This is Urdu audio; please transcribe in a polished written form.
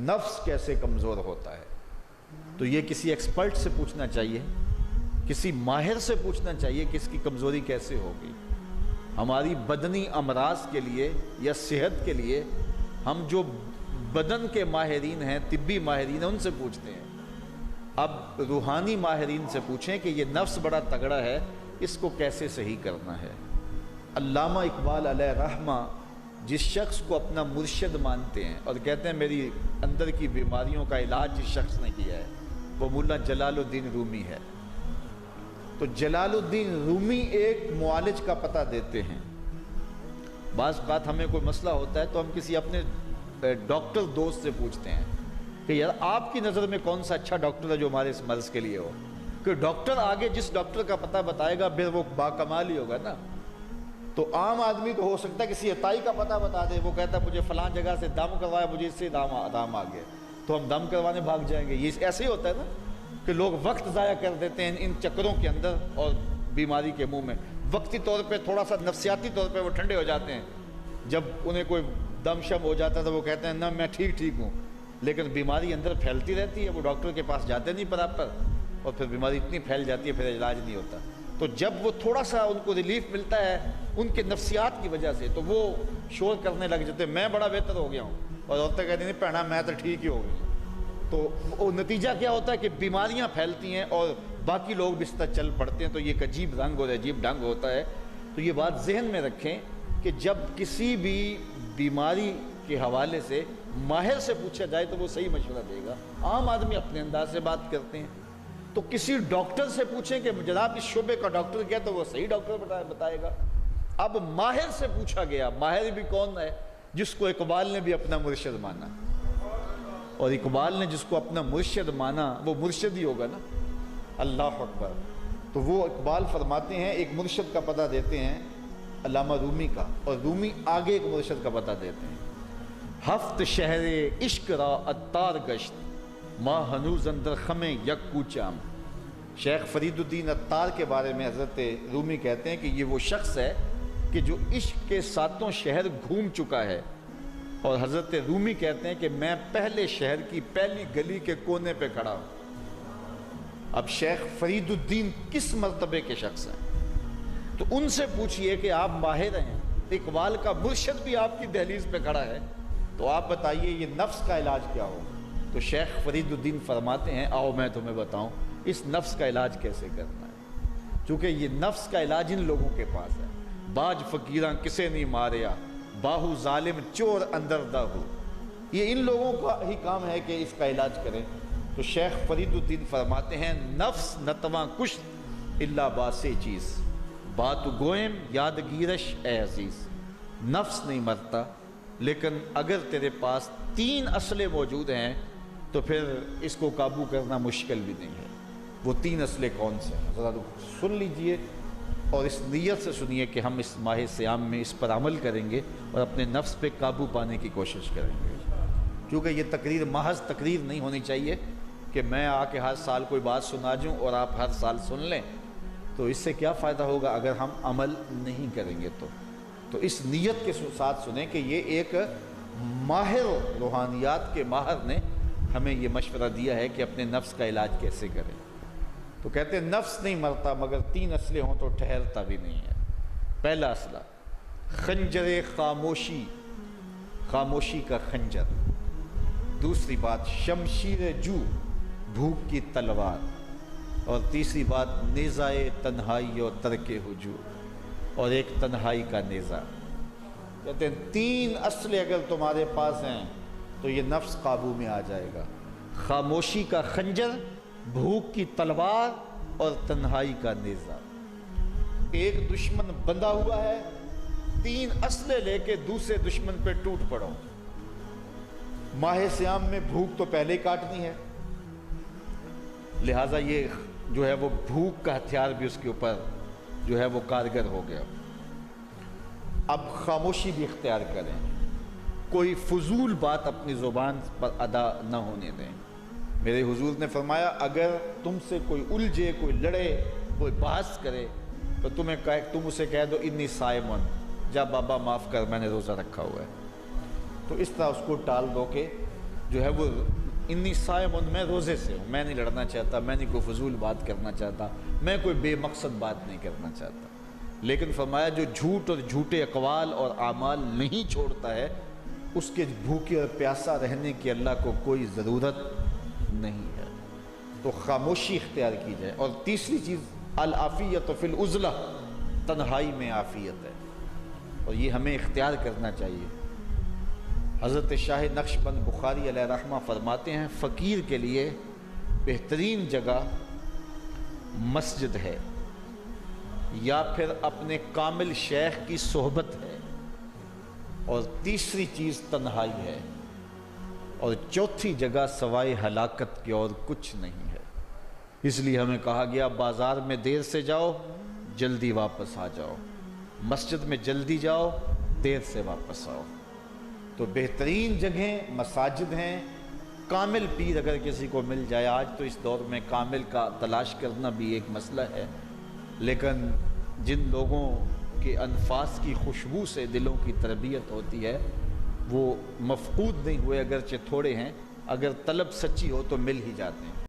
نفس کیسے کمزور ہوتا ہے، تو یہ کسی ایکسپرٹ سے پوچھنا چاہیے، کسی ماہر سے پوچھنا چاہیے کہ اس کی کمزوری کیسے ہوگی۔ ہماری بدنی امراض کے لیے یا صحت کے لیے ہم جو بدن کے ماہرین ہیں، طبی ماہرین ہیں، ان سے پوچھتے ہیں۔ اب روحانی ماہرین سے پوچھیں کہ یہ نفس بڑا تگڑا ہے، اس کو کیسے صحیح کرنا ہے۔ علامہ اقبال علیہ رحمہ جس شخص کو اپنا مرشد مانتے ہیں اور کہتے ہیں میری اندر کی بیماریوں کا علاج جس شخص نے کیا ہے، وہ مولا جلال الدین رومی ہے۔ تو جلال الدین رومی ایک معالج کا پتہ دیتے ہیں۔ بعض اوقات ہمیں کوئی مسئلہ ہوتا ہے تو ہم کسی اپنے ڈاکٹر دوست سے پوچھتے ہیں کہ یار آپ کی نظر میں کون سا اچھا ڈاکٹر ہے جو ہمارے اس مرض کے لیے ہو، کہ ڈاکٹر آگے جس ڈاکٹر کا پتہ بتائے گا پھر وہ باکمال ہی ہوگا نا۔ تو عام آدمی تو ہو سکتا ہے کسی عطائی کا پتہ بتا دے، وہ کہتا ہے مجھے فلاں جگہ سے دم کروایا، مجھے اس سے دم آ گیا، تو ہم دم کروانے بھاگ جائیں گے۔ یہ ایسے ہی ہوتا ہے نا کہ لوگ وقت ضائع کر دیتے ہیں ان چکروں کے اندر اور بیماری کے منہ میں۔ وقتی طور پہ تھوڑا سا نفسیاتی طور پہ وہ ٹھنڈے ہو جاتے ہیں، جب انہیں کوئی دم شم ہو جاتا ہے تو وہ کہتے ہیں نہ میں ٹھیک ہوں، لیکن بیماری اندر پھیلتی رہتی ہے، وہ ڈاکٹر کے پاس جاتے نہیں برابر، اور پھر بیماری اتنی پھیل جاتی ہے پھر علاج نہیں ہوتا۔ تو جب وہ تھوڑا سا ان کو ریلیف ملتا ہے ان کے نفسیات کی وجہ سے، تو وہ شور کرنے لگ جاتے ہیں میں بڑا بہتر ہو گیا ہوں، اور عورتیں کہتی ہیں نہیں پہنا میں تو ٹھیک ہی ہو گئی۔ تو وہ نتیجہ کیا ہوتا ہے کہ بیماریاں پھیلتی ہیں اور باقی لوگ بستر چل پڑتے ہیں، تو یہ ایک عجیب رنگ اور عجیب ڈھنگ ہوتا ہے۔ تو یہ بات ذہن میں رکھیں کہ جب کسی بھی بیماری کے حوالے سے ماہر سے پوچھا جائے تو وہ صحیح مشورہ دے گا۔ عام آدمی اپنے انداز سے بات کرتے ہیں، تو کسی ڈاکٹر سے پوچھیں کہ جناب اس شعبے کا ڈاکٹر کیا، تو وہ صحیح ڈاکٹر بتائے گا۔ اب ماہر سے پوچھا گیا، ماہر بھی کون ہے؟ جس کو اقبال نے بھی اپنا مرشد مانا، اور اقبال نے جس کو اپنا مرشد مانا وہ مرشد ہی ہوگا نا۔ اللہ اکبر۔ تو وہ اقبال فرماتے ہیں ایک مرشد کا پتہ دیتے ہیں علامہ رومی کا، اور رومی آگے ایک مرشد کا پتہ دیتے ہیں۔ ہفت شہر عشق را عطار گشت ما ہنوز اندر خمیں یک کوچام۔ شیخ فرید الدین عطار کے بارے میں حضرت رومی کہتے ہیں کہ یہ وہ شخص ہے کہ جو عشق کے ساتوں شہر گھوم چکا ہے، اور حضرت رومی کہتے ہیں کہ میں پہلے شہر کی پہلی گلی کے کونے پہ کھڑا ہوں۔ اب شیخ فرید الدین کس مرتبے کے شخص ہیں؟ تو ان سے پوچھئے کہ آپ ماہر ہیں، اقبال کا مرشد بھی آپ کی دہلیز پہ کھڑا ہے، تو آپ بتائیے یہ نفس کا علاج کیا ہو؟ تو شیخ فرید الدین فرماتے ہیں آؤ میں تمہیں بتاؤں اس نفس کا علاج کیسے کرنا ہے، چونکہ یہ نفس کا علاج ان لوگوں کے پاس ہے۔ باج فقیراں کسے نہیں ماریا، باہو ظالم چور اندر داہو، یہ ان لوگوں کا ہی کام ہے کہ اس کا علاج کریں۔ تو شیخ فرید الدین فرماتے ہیں نفس نتواں کشت الا باس چیز بات گوئم یاد گیرش اے عزیز۔ نفس نہیں مرتا، لیکن اگر تیرے پاس 3 اسلحے موجود ہیں تو پھر اس کو قابو کرنا مشکل بھی نہیں ہے۔ وہ 3 اسلحے کون سے ہیں ذرا سن لیجئے، اور اس نیت سے سنیے کہ ہم اس ماہ صیام میں اس پر عمل کریں گے اور اپنے نفس پہ قابو پانے کی کوشش کریں گے۔ کیونکہ یہ تقریر محض تقریر نہیں ہونی چاہیے کہ میں آ کے ہر سال کوئی بات سنا جوں اور آپ ہر سال سن لیں، تو اس سے کیا فائدہ ہوگا اگر ہم عمل نہیں کریں گے۔ تو اس نیت کے ساتھ سنیں کہ یہ ایک ماہر روحانیات کے ماہر نے ہمیں یہ مشورہ دیا ہے کہ اپنے نفس کا علاج کیسے کریں۔ تو کہتے ہیں نفس نہیں مرتا مگر 3 اسلحے ہوں تو ٹھہرتا بھی نہیں ہے۔ پہلا اسلحہ خنجر خاموشی، خاموشی کا خنجر۔ دوسری بات شمشیر جو، بھوک کی تلوار۔ اور تیسری بات نیزائے تنہائی اور ترک ہجوم، اور ایک تنہائی کا نیزہ۔ کہتے ہیں 3 اسلحے اگر تمہارے پاس ہیں تو یہ نفس قابو میں آ جائے گا۔ خاموشی کا خنجر، بھوک کی تلوار اور تنہائی کا نیزہ۔ ایک دشمن بندھا ہوا ہے، 3 اسلحے لے کے دوسرے دشمن پہ ٹوٹ پڑو۔ ماہ صیام میں بھوک تو پہلے ہی کاٹنی ہے، لہٰذا یہ جو ہے وہ بھوک کا ہتھیار بھی اس کے اوپر جو ہے وہ کارگر ہو گیا۔ اب خاموشی بھی اختیار کریں، کوئی فضول بات اپنی زبان پر ادا نہ ہونے دیں۔ میرے حضور نے فرمایا اگر تم سے کوئی الجھے، کوئی لڑے، کوئی بحث کرے تو تم اسے کہہ دو انی صائمن، جا بابا معاف کر میں نے روزہ رکھا ہوا ہے۔ تو اس طرح اس کو ٹال دو کہ جو ہے وہ انی صائم، میں روزے سے ہوں، میں نہیں لڑنا چاہتا، میں نہیں کوئی فضول بات کرنا چاہتا، میں کوئی بے مقصد بات نہیں کرنا چاہتا. لیکن فرمایا جو جھوٹ اور جھوٹے اقوال اور اعمال نہیں چھوڑتا ہے اس کے بھوکے اور پیاسا رہنے کی اللہ کو کوئی ضرورت نہیں ہے. تو خاموشی اختیار کی جائے. اور تیسری چیز العافیت فی العزلہ، تنہائی میں عافیت ہے، اور یہ ہمیں اختیار کرنا چاہیے. حضرت شاہ نقشبند بخاری علیہ رحمہ فرماتے ہیں فقیر کے لیے بہترین جگہ مسجد ہے یا پھر اپنے کامل شیخ کی صحبت ہے، اور تیسری چیز تنہائی ہے، اور چوتھی جگہ سوائے ہلاکت کے اور کچھ نہیں ہے. اس لیے ہمیں کہا گیا بازار میں دیر سے جاؤ، جلدی واپس آ جاؤ، مسجد میں جلدی جاؤ، دیر سے واپس آؤ. تو بہترین جگہیں مساجد ہیں. کامل پیر اگر کسی کو مل جائے، آج تو اس دور میں کامل کا تلاش کرنا بھی ایک مسئلہ ہے، لیکن جن لوگوں کے انفاس کی خوشبو سے دلوں کی تربیت ہوتی ہے وہ مفقود نہیں ہوئے، اگرچہ تھوڑے ہیں، اگر طلب سچی ہو تو مل ہی جاتے ہیں.